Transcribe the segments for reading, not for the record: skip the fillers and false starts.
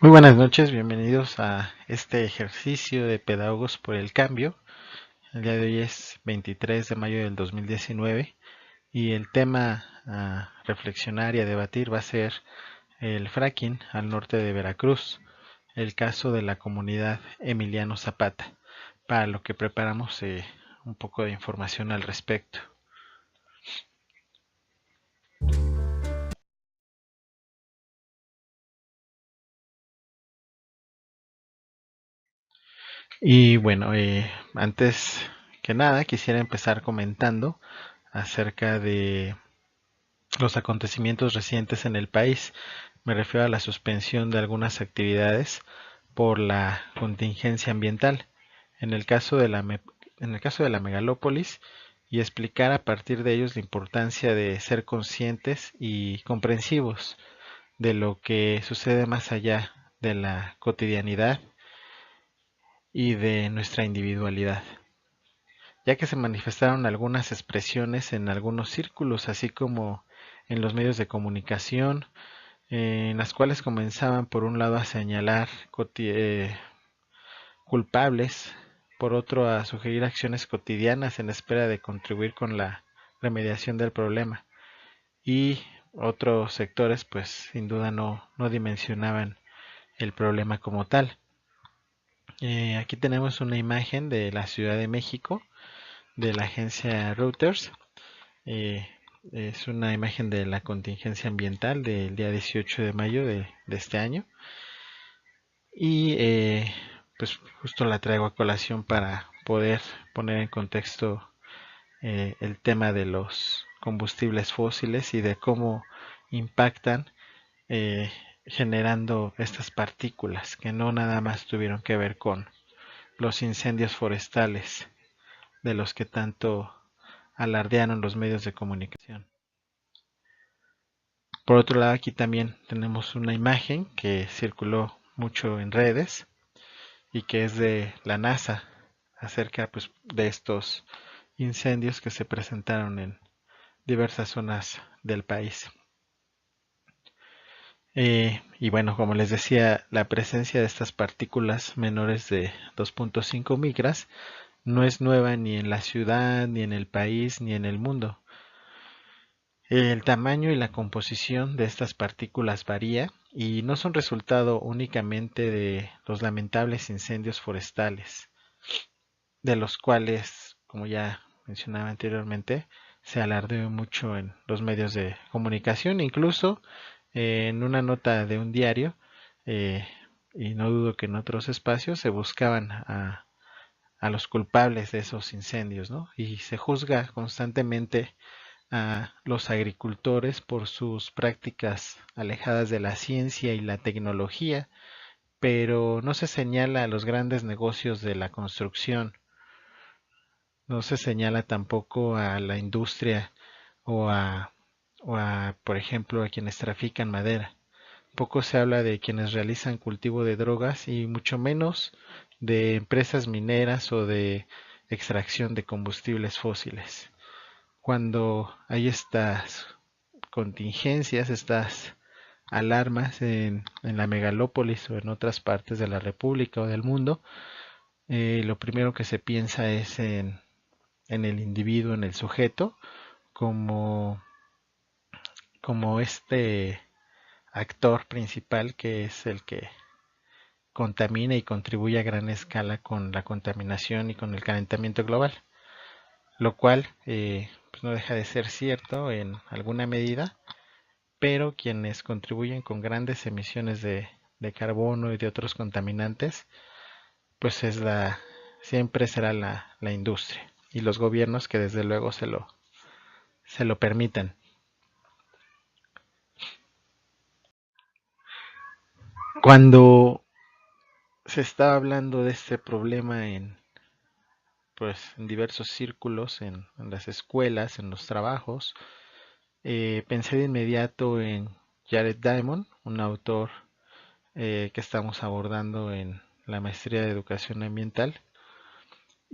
Muy buenas noches, bienvenidos a este ejercicio de Pedagogos por el Cambio. El día de hoy es 23 de mayo del 2019 y el tema a reflexionar y a debatir va a ser el fracking al norte de Veracruz, el caso de la comunidad Emiliano Zapata, para lo que preparamos un poco de información al respecto. Y bueno, antes que nada quisiera empezar comentando acerca de los acontecimientos recientes en el país. Me refiero a la suspensión de algunas actividades por la contingencia ambiental. En el caso de en el caso de la megalópolis, y explicar a partir de ellos la importancia de ser conscientes y comprensivos de lo que sucede más allá de la cotidianidad y de nuestra individualidad, ya que se manifestaron algunas expresiones en algunos círculos, así como en los medios de comunicación, en las cuales comenzaban por un lado a señalar culpables, por otro a sugerir acciones cotidianas en espera de contribuir con la remediación del problema, y otros sectores pues sin duda no dimensionaban el problema como tal. Aquí tenemos una imagen de la Ciudad de México de la agencia Reuters. Eh, es una imagen de la contingencia ambiental del día 18 de mayo de este año. Y pues justo la traigo a colación para poder poner en contexto el tema de los combustibles fósiles y de cómo impactan eh, generando estas partículas que no nada más tuvieron que ver con los incendios forestales de los que tanto alardearon los medios de comunicación. Por otro lado, aquí también tenemos una imagen que circuló mucho en redes y que es de la NASA acerca pues, de estos incendios que se presentaron en diversas zonas del país. Y bueno, como les decía, la presencia de estas partículas menores de 2.5 micras no es nueva ni en la ciudad, ni en el país, ni en el mundo. El tamaño y la composición de estas partículas varía y no son resultado únicamente de los lamentables incendios forestales, de los cuales, como ya mencionaba anteriormente, se alardeó mucho en los medios de comunicación, incluso en una nota de un diario, eh, y no dudo que en otros espacios se buscaban a los culpables de esos incendios, ¿no? Y se juzga constantemente a los agricultores por sus prácticas alejadas de la ciencia y la tecnología, pero no se señala a los grandes negocios de la construcción, no se señala tampoco a la industria o por ejemplo, a quienes trafican madera. Poco se habla de quienes realizan cultivo de drogas y mucho menos de empresas mineras o de extracción de combustibles fósiles. Cuando hay estas contingencias, estas alarmas en la megalópolis o en otras partes de la República o del mundo, lo primero que se piensa es en el individuo, en el sujeto, como, como este actor principal que es el que contamina y contribuye a gran escala con la contaminación y con el calentamiento global, lo cual pues no deja de ser cierto en alguna medida, pero quienes contribuyen con grandes emisiones de carbono y de otros contaminantes, pues siempre será la industria y los gobiernos que desde luego se lo permitan. Cuando se estaba hablando de este problema en diversos círculos, en las escuelas, en los trabajos, pensé de inmediato en Jared Diamond, un autor que estamos abordando en la maestría de educación ambiental,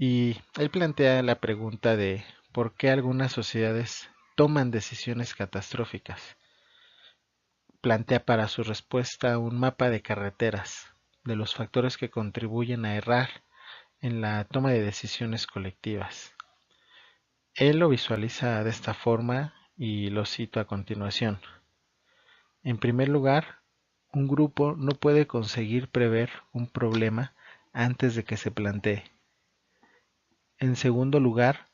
Y él plantea la pregunta de por qué algunas sociedades toman decisiones catastróficas. Plantea para su respuesta un mapa de carreteras de los factores que contribuyen a errar en la toma de decisiones colectivas. Él lo visualiza de esta forma y lo cito a continuación. En primer lugar, un grupo no puede conseguir prever un problema antes de que se plantee. En segundo lugar,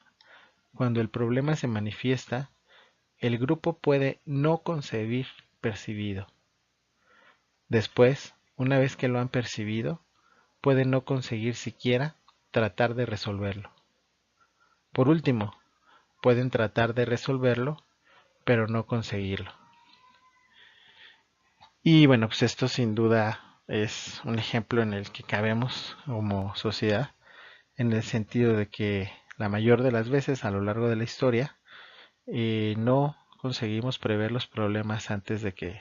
cuando el problema se manifiesta, el grupo puede no concebir percibido. Después, una vez que lo han percibido, puede no conseguir siquiera tratar de resolverlo. Por último, pueden tratar de resolverlo, pero no conseguirlo. Y bueno, pues esto sin duda es un ejemplo en el que cabemos como sociedad, en el sentido de que la mayor de las veces a lo largo de la historia no conseguimos prever los problemas antes de que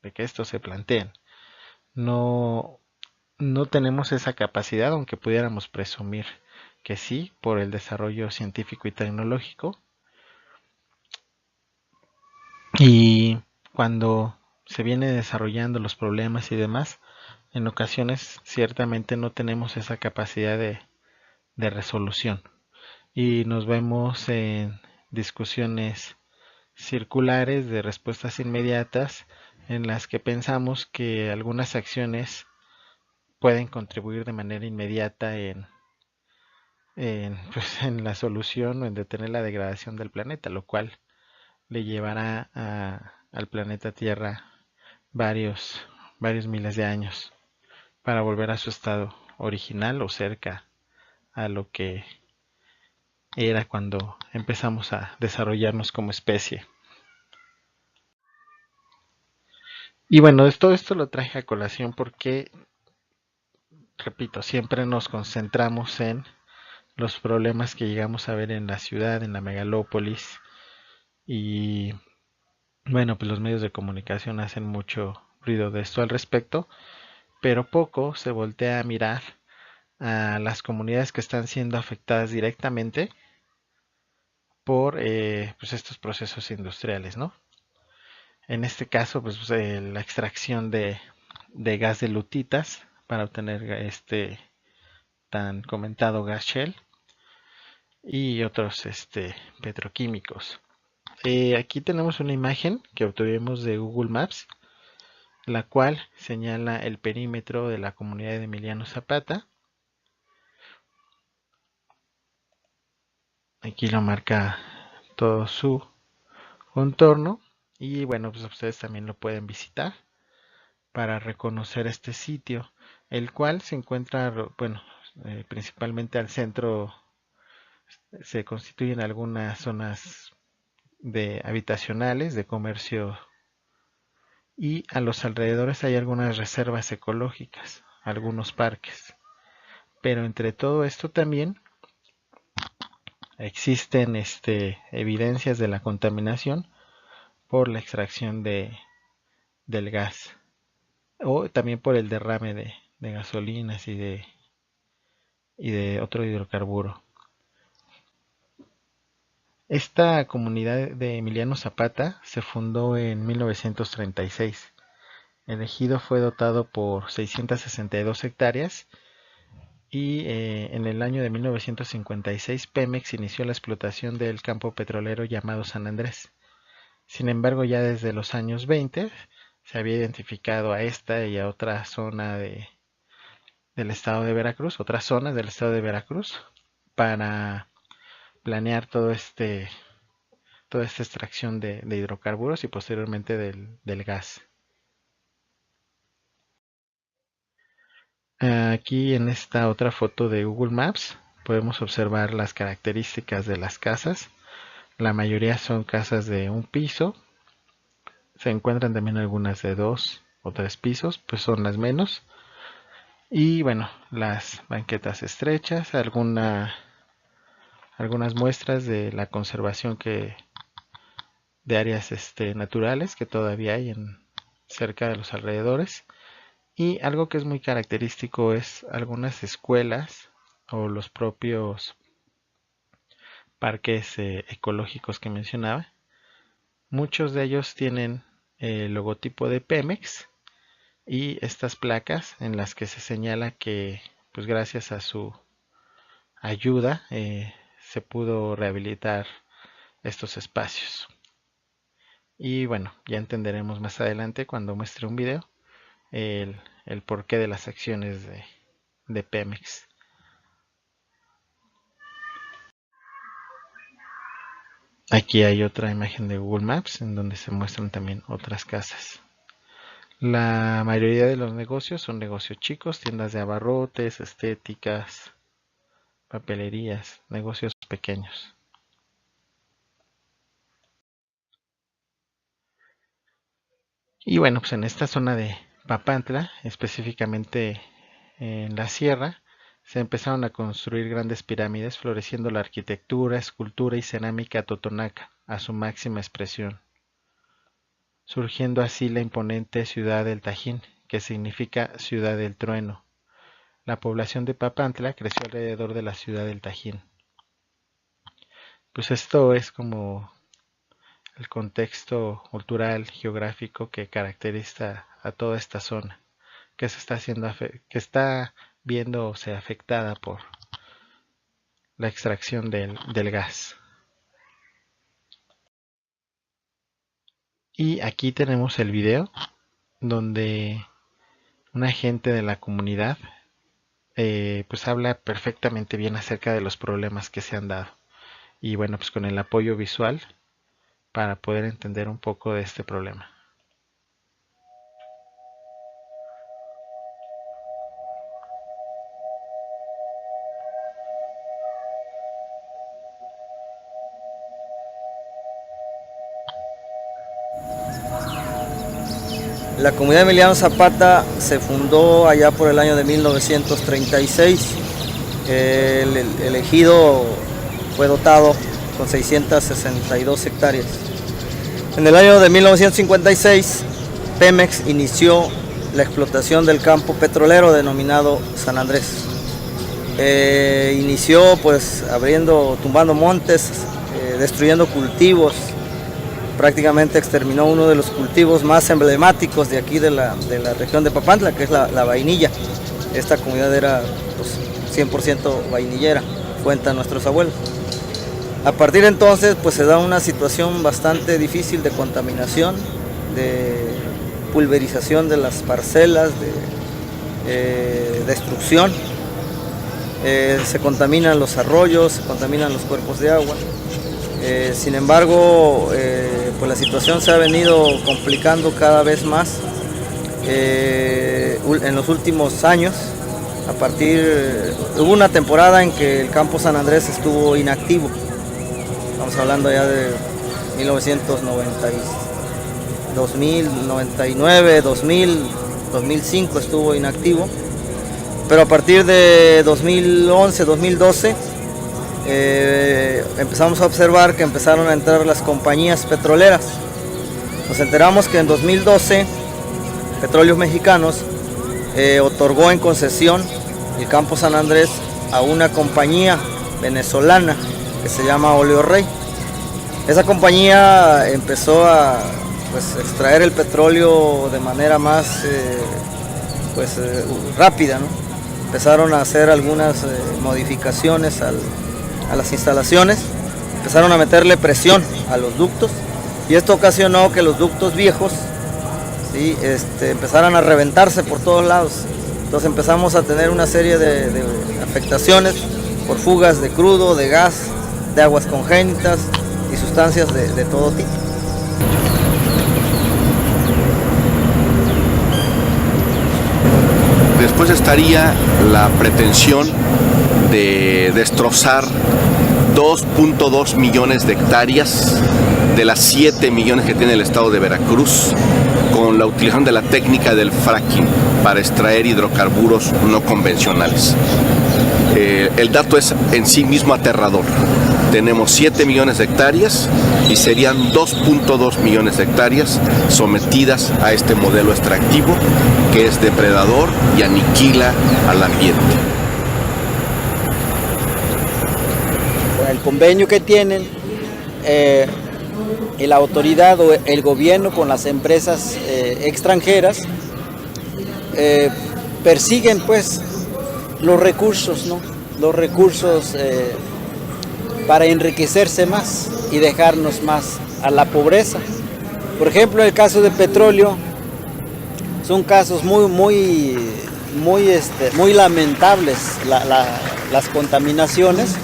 estos se planteen. No, no tenemos esa capacidad, aunque pudiéramos presumir que sí, por el desarrollo científico y tecnológico. Y cuando se viene desarrollando los problemas y demás, en ocasiones ciertamente no tenemos esa capacidad de resolución. Y nos vemos en discusiones circulares de respuestas inmediatas en las que pensamos que algunas acciones pueden contribuir de manera inmediata pues, en la solución o en detener la degradación del planeta, lo cual le llevará al planeta Tierra varios miles de años para volver a su estado original o cerca a lo que era cuando empezamos a desarrollarnos como especie. Y bueno, todo esto lo traje a colación porque, repito, siempre nos concentramos en los problemas que llegamos a ver en la ciudad, en la megalópolis, y bueno, pues los medios de comunicación hacen mucho ruido de esto al respecto, pero poco se voltea a mirar a las comunidades que están siendo afectadas directamente por pues estos procesos industriales, ¿no? En este caso, pues la extracción de gas de lutitas para obtener este tan comentado gas shell y otros petroquímicos. Aquí tenemos una imagen que obtuvimos de Google Maps, la cual señala el perímetro de la comunidad de Emiliano Zapata. Aquí lo marca todo su contorno y bueno, pues ustedes también lo pueden visitar para reconocer este sitio, el cual se encuentra, bueno, principalmente al centro. Se constituyen algunas zonas de habitacionales, de comercio, y a los alrededores hay algunas reservas ecológicas, algunos parques. Pero entre todo esto también existen evidencias de la contaminación por la extracción del gas o también por el derrame de gasolinas y de otro hidrocarburo. Esta comunidad de Emiliano Zapata se fundó en 1936. El ejido fue dotado por 662 hectáreas y en el año de 1956 Pemex inició la explotación del campo petrolero llamado San Andrés. Sin embargo, ya desde los años 20 se había identificado a esta y a otra zona del estado de Veracruz, otras zonas del estado de Veracruz, para planear toda esta extracción de hidrocarburos y posteriormente del gas. Aquí en esta otra foto de Google Maps podemos observar las características de las casas. La mayoría son casas de un piso. Se encuentran también algunas de 2 o 3 pisos, pues son las menos. Y bueno, las banquetas estrechas, algunas muestras de la conservación de áreas naturales que todavía hay cerca de los alrededores. Y algo que es muy característico es algunas escuelas o los propios parques ecológicos que mencionaba, muchos de ellos tienen el logotipo de Pemex y estas placas en las que se señala que pues gracias a su ayuda se pudo rehabilitar estos espacios. Y bueno, ya entenderemos más adelante cuando muestre un video el porqué de las acciones de Pemex. Aquí hay otra imagen de Google Maps en donde se muestran también otras casas. La mayoría de los negocios son negocios chicos, tiendas de abarrotes, estéticas, papelerías, negocios pequeños. Y bueno, pues en esta zona de Papantla, específicamente en la sierra, se empezaron a construir grandes pirámides, floreciendo la arquitectura, escultura y cerámica totonaca a su máxima expresión, surgiendo así la imponente ciudad del Tajín, que significa ciudad del trueno. La población de Papantla creció alrededor de la ciudad del Tajín. Pues esto es como el contexto cultural, geográfico que caracteriza a toda esta zona, que está viéndose afectada por la extracción del gas. Y aquí tenemos el video donde una gente de la comunidad pues habla perfectamente bien acerca de los problemas que se han dado. Y bueno, pues con el apoyo visual para poder entender un poco de este problema. La comunidad Emiliano Zapata se fundó allá por el año de 1936. El ejido fue dotado con 662 hectáreas. En el año de 1956, Pemex inició la explotación del campo petrolero denominado San Andrés. Inició pues tumbando montes, destruyendo cultivos. Prácticamente exterminó uno de los cultivos más emblemáticos de aquí de la región de Papantla, que es la vainilla. Esta comunidad era pues, 100% vainillera, cuentan nuestros abuelos. A partir de entonces pues se da una situación bastante difícil de contaminación, de pulverización de las parcelas, de destrucción. Se contaminan los arroyos, se contaminan los cuerpos de agua. Sin embargo, pues la situación se ha venido complicando cada vez más en los últimos años. Hubo una temporada en que el campo San Andrés estuvo inactivo. Estamos hablando ya de 2099, 2000, 2005 estuvo inactivo. Pero a partir de 2011, 2012 empezamos a observar que empezaron a entrar las compañías petroleras. Nos enteramos que en 2012 Petróleos Mexicanos otorgó en concesión el campo San Andrés a una compañía venezolana que se llama Oleo Rey. Esa compañía empezó a extraer el petróleo de manera más rápida, ¿no? Empezaron a hacer algunas modificaciones a las instalaciones, empezaron a meterle presión a los ductos y esto ocasionó que los ductos viejos, ¿sí? Empezaran a reventarse por todos lados. Entonces empezamos a tener una serie de afectaciones por fugas de crudo, de gas, de aguas congénitas y sustancias de todo tipo. Después estaría la pretensión de destrozar 2.2 millones de hectáreas de las 7 millones que tiene el estado de Veracruz con la utilización de la técnica del fracking para extraer hidrocarburos no convencionales. El dato es en sí mismo aterrador. Tenemos 7 millones de hectáreas y serían 2.2 millones de hectáreas sometidas a este modelo extractivo que es depredador y aniquila al ambiente. el convenio que tienen la autoridad o el gobierno con las empresas extranjeras, persiguen pues los recursos, ¿no? Los recursos para enriquecerse más y dejarnos más a la pobreza. Por ejemplo, el caso de petróleo, son casos muy lamentables las contaminaciones,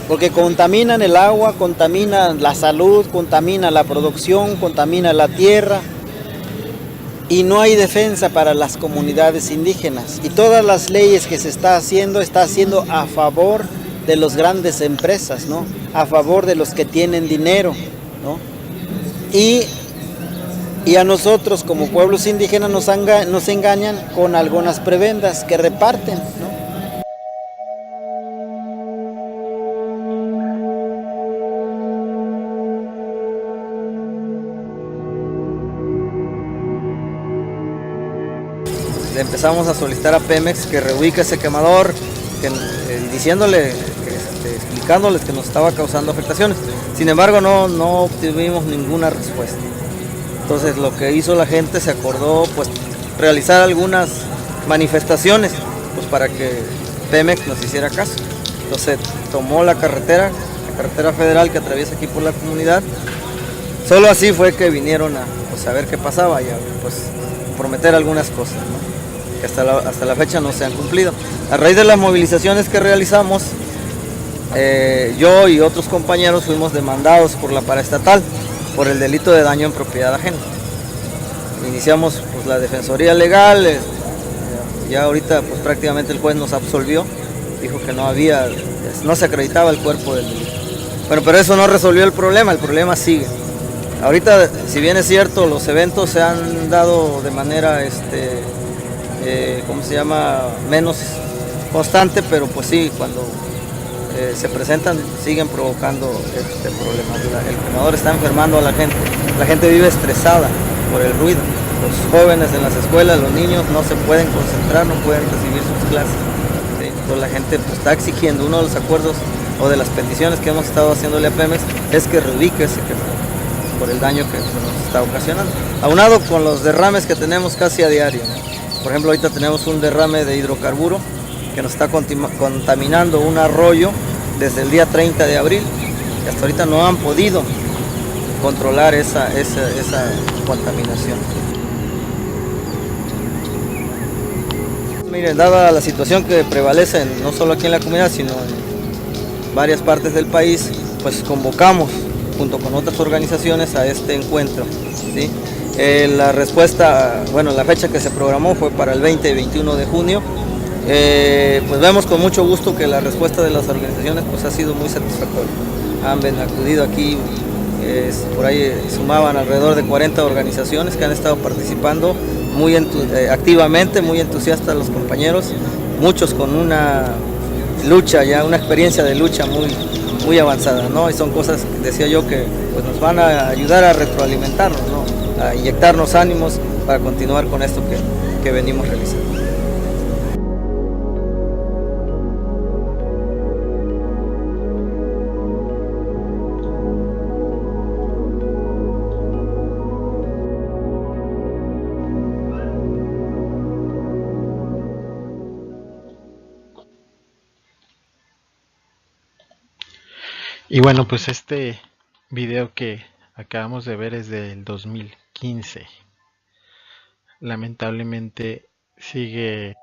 porque contaminan el agua, contaminan la salud, contaminan la producción, contaminan la tierra, y no hay defensa para las comunidades indígenas. Y todas las leyes que se está haciendo a favor de las grandes empresas, ¿no? A favor de los que tienen dinero, ¿no? Y a nosotros como pueblos indígenas nos engañan con algunas prebendas que reparten, ¿no? Le empezamos a solicitar a Pemex que reubique ese quemador, explicándoles que nos estaba causando afectaciones. Sin embargo, no obtuvimos ninguna respuesta. Entonces lo que hizo la gente, se acordó pues realizar algunas manifestaciones pues para que Pemex nos hiciera caso. Entonces tomó la carretera federal que atraviesa aquí por la comunidad. Solo así fue que vinieron a ver qué pasaba y a pues prometer algunas cosas, ¿no? Que hasta la fecha no se han cumplido. A raíz de las movilizaciones que realizamos, yo y otros compañeros fuimos demandados por la paraestatal por el delito de daño en propiedad ajena. Iniciamos pues la defensoría legal, ya ahorita pues prácticamente el juez nos absolvió, dijo que no se acreditaba el cuerpo del delito. Bueno, pero eso no resolvió el problema sigue. Ahorita, si bien es cierto, los eventos se han dado de manera, menos constante, pero pues sí, cuando se presentan, siguen provocando problemas. El quemador está enfermando a la gente vive estresada por el ruido. Los jóvenes en las escuelas, los niños no se pueden concentrar, no pueden recibir sus clases. ¿Sí? Entonces la gente pues, está exigiendo, uno de los acuerdos o de las peticiones que hemos estado haciéndole a Pemex es que reubique ese quemador por el daño que nos está ocasionando. Aunado con los derrames que tenemos casi a diario, ¿no? Por ejemplo, ahorita tenemos un derrame de hidrocarburo que nos está contaminando un arroyo desde el día 30 de abril, y hasta ahorita no han podido controlar esa contaminación. Miren, dada la situación que prevalece no solo aquí en la comunidad, sino en varias partes del país, pues convocamos junto con otras organizaciones a este encuentro, ¿sí? La respuesta, la fecha que se programó fue para el 20 y 21 de junio. Pues vemos con mucho gusto que la respuesta de las organizaciones pues ha sido muy satisfactoria. Han acudido aquí, por ahí sumaban alrededor de 40 organizaciones que han estado participando muy activamente, muy entusiastas los compañeros, muchos con una lucha ya, una experiencia de lucha muy avanzada, ¿no? Y son cosas, decía yo, que pues nos van a ayudar a retroalimentarnos, ¿no? A inyectarnos ánimos para continuar con esto que venimos realizando. Y bueno, pues este video que acabamos de ver es del 2015. Lamentablemente sigue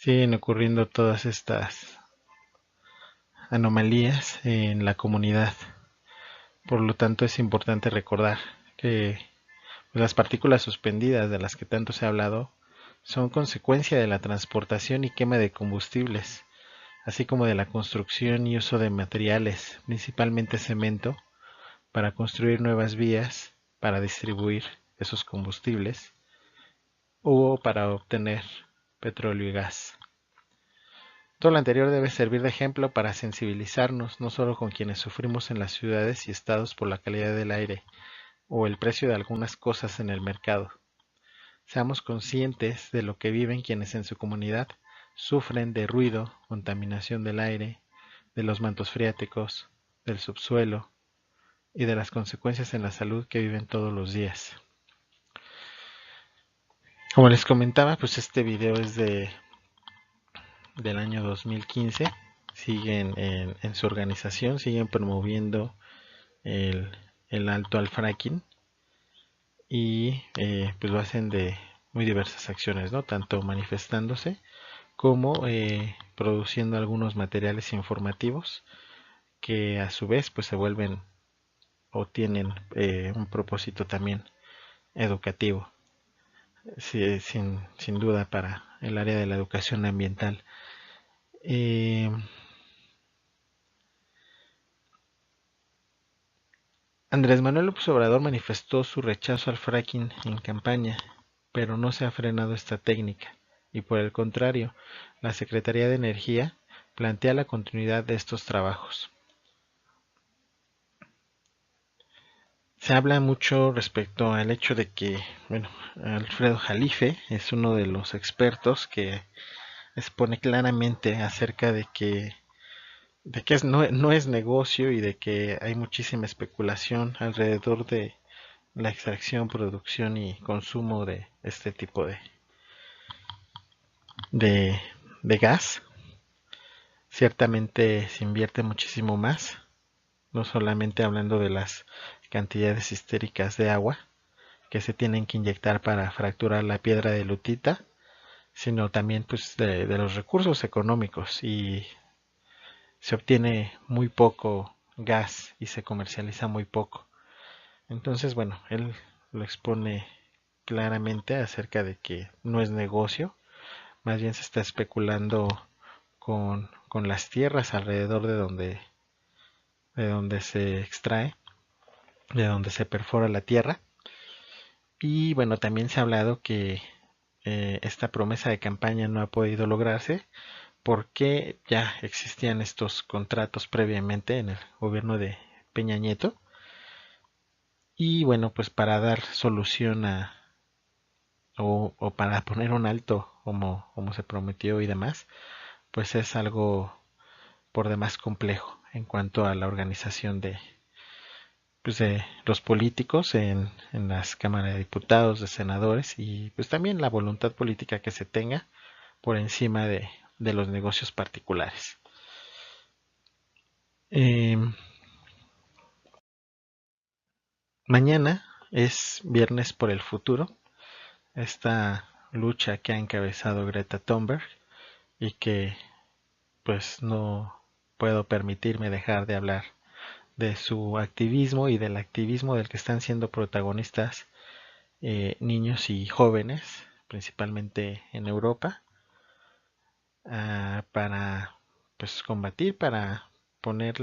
siguen ocurriendo todas estas anomalías en la comunidad. Por lo tanto, es importante recordar que las partículas suspendidas de las que tanto se ha hablado son consecuencia de la transportación y quema de combustibles, así como de la construcción y uso de materiales, principalmente cemento, para construir nuevas vías para distribuir esos combustibles o para obtener petróleo y gas. Todo lo anterior debe servir de ejemplo para sensibilizarnos no solo con quienes sufrimos en las ciudades y estados por la calidad del aire o el precio de algunas cosas en el mercado. Seamos conscientes de lo que viven quienes en su comunidad sufren de ruido, contaminación del aire, de los mantos freáticos, del subsuelo y de las consecuencias en la salud que viven todos los días. Como les comentaba, pues este video es del año 2015. Siguen en su organización, siguen promoviendo el alto al fracking y pues lo hacen de muy diversas acciones, ¿no? Tanto manifestándose como produciendo algunos materiales informativos que a su vez pues se vuelven o tienen un propósito también educativo, sí, sin duda para el área de la educación ambiental. Andrés Manuel López Obrador manifestó su rechazo al fracking en campaña, pero no se ha frenado esta técnica y por el contrario, la Secretaría de Energía plantea la continuidad de estos trabajos. Se habla mucho respecto al hecho de que, bueno, Alfredo Jalife es uno de los expertos que expone claramente acerca de que no es negocio y de que hay muchísima especulación alrededor de la extracción, producción y consumo de este tipo de, de gas. Ciertamente se invierte muchísimo más, no solamente hablando de las cantidades histéricas de agua que se tienen que inyectar para fracturar la piedra de lutita, sino también pues de los recursos económicos, y se obtiene muy poco gas y se comercializa muy poco. Entonces, bueno, él lo expone claramente acerca de que no es negocio, más bien se está especulando con las tierras alrededor de donde se extrae, de donde se perfora la tierra. Y bueno, también se ha hablado que esta promesa de campaña no ha podido lograrse porque ya existían estos contratos previamente en el gobierno de Peña Nieto. Y bueno, pues para dar solución o para poner un alto como se prometió y demás, pues es algo por demás complejo en cuanto a la organización pues de los políticos en las cámaras de diputados, de senadores, y pues también la voluntad política que se tenga por encima de los negocios particulares. Mañana es Viernes por el Futuro, esta lucha que ha encabezado Greta Thunberg y que pues no puedo permitirme dejar de hablar de su activismo y del activismo del que están siendo protagonistas niños y jóvenes, principalmente en Europa, para pues combatir, para poner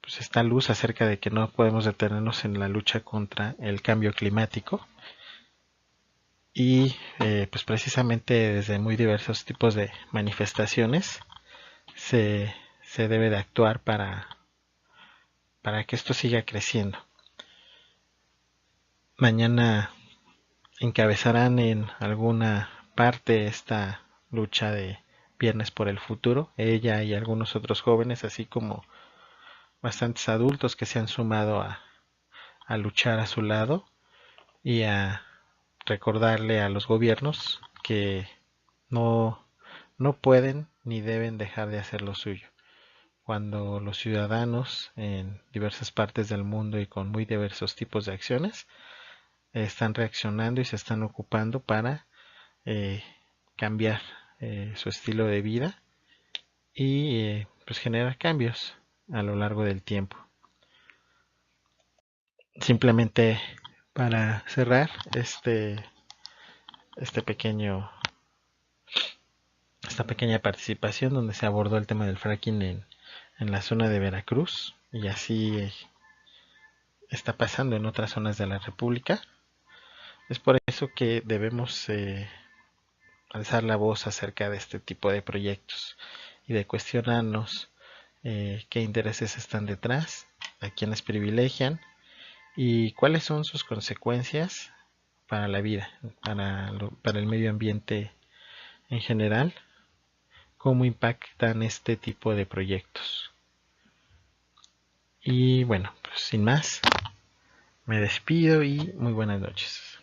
pues esta luz acerca de que no podemos detenernos en la lucha contra el cambio climático. Y pues precisamente desde muy diversos tipos de manifestaciones se debe de actuar para que esto siga creciendo. Mañana encabezarán en alguna parte esta lucha de Viernes por el Futuro, ella y algunos otros jóvenes, así como bastantes adultos que se han sumado a luchar a su lado y a recordarle a los gobiernos que no, no pueden ni deben dejar de hacer lo suyo. Cuando los ciudadanos en diversas partes del mundo y con muy diversos tipos de acciones están reaccionando y se están ocupando para cambiar su estilo de vida y pues generar cambios a lo largo del tiempo. Simplemente para cerrar esta pequeña participación donde se abordó el tema del fracking en la zona de Veracruz, y así está pasando en otras zonas de la República. Es por eso que debemos alzar la voz acerca de este tipo de proyectos y de cuestionarnos qué intereses están detrás, a quiénes privilegian y cuáles son sus consecuencias para la vida, para el medio ambiente en general, cómo impactan este tipo de proyectos. Y bueno, pues sin más, me despido y muy buenas noches.